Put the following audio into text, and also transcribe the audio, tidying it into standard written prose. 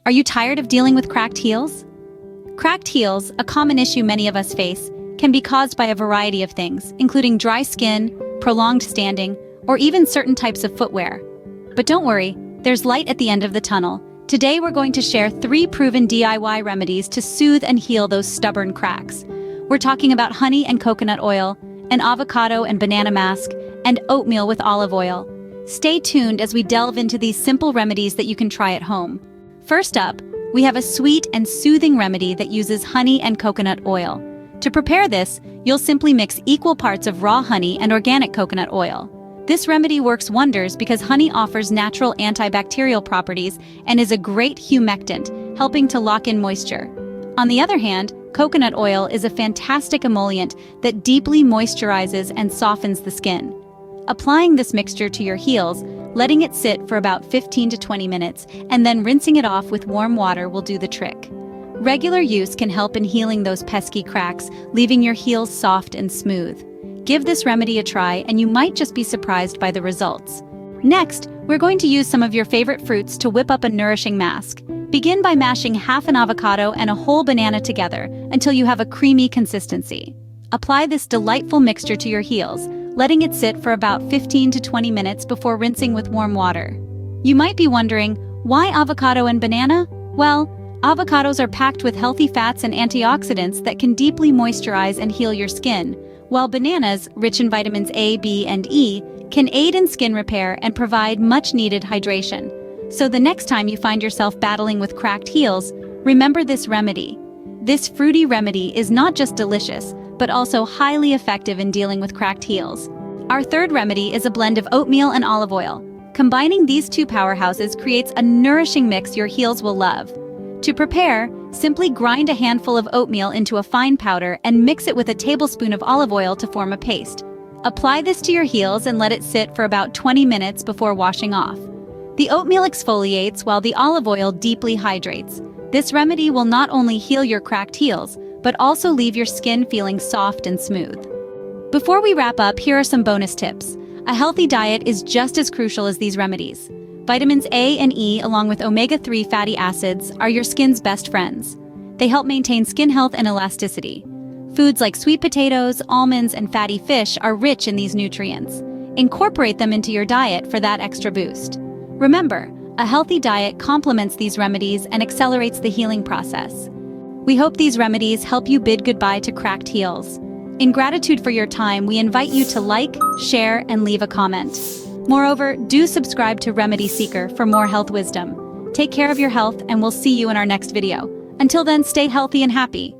Are you tired of dealing with cracked heels? Cracked heels, a common issue many of us face, can be caused by a variety of things, including dry skin, prolonged standing, or even certain types of footwear. But don't worry, there's light at the end of the tunnel. Today we're going to share 3 proven DIY remedies to soothe and heal those stubborn cracks. We're talking about honey and coconut oil, an avocado and banana mask, and oatmeal with olive oil. Stay tuned as we delve into these simple remedies that you can try at home. First up, we have a sweet and soothing remedy that uses honey and coconut oil. To prepare this, you'll simply mix equal parts of raw honey and organic coconut oil. This remedy works wonders because honey offers natural antibacterial properties and is a great humectant, helping to lock in moisture. On the other hand, coconut oil is a fantastic emollient that deeply moisturizes and softens the skin. Applying this mixture to your heels, letting it sit for about 15 to 20 minutes, and then rinsing it off with warm water will do the trick. Regular use can help in healing those pesky cracks, leaving your heels soft and smooth. Give this remedy a try and you might just be surprised by the results. Next, we're going to use some of your favorite fruits to whip up a nourishing mask. Begin by mashing half an avocado and a whole banana together until you have a creamy consistency. Apply this delightful mixture to your heels, letting it sit for about 15 to 20 minutes before rinsing with warm water. You might be wondering, why avocado and banana? Well, avocados are packed with healthy fats and antioxidants that can deeply moisturize and heal your skin, while bananas, rich in vitamins A, B, and E, can aid in skin repair and provide much-needed hydration. So the next time you find yourself battling with cracked heels, remember this remedy. This fruity remedy is not just delicious, but also highly effective in dealing with cracked heels. Our third remedy is a blend of oatmeal and olive oil. Combining these 2 powerhouses creates a nourishing mix your heels will love. To prepare, simply grind a handful of oatmeal into a fine powder and mix it with a tablespoon of olive oil to form a paste. Apply this to your heels and let it sit for about 20 minutes before washing off. The oatmeal exfoliates while the olive oil deeply hydrates. This remedy will not only heal your cracked heels, but also leave your skin feeling soft and smooth. Before we wrap up, here are some bonus tips. A healthy diet is just as crucial as these remedies. Vitamins A and E, along with omega-3 fatty acids, are your skin's best friends. They help maintain skin health and elasticity. Foods like sweet potatoes, almonds, and fatty fish are rich in these nutrients. Incorporate them into your diet for that extra boost. Remember, a healthy diet complements these remedies and accelerates the healing process. We hope these remedies help you bid goodbye to cracked heels. In gratitude for your time, we invite you to like, share, and leave a comment. Moreover, do subscribe to Remedy Seeker for more health wisdom. Take care of your health, and we'll see you in our next video. Until then, stay healthy and happy.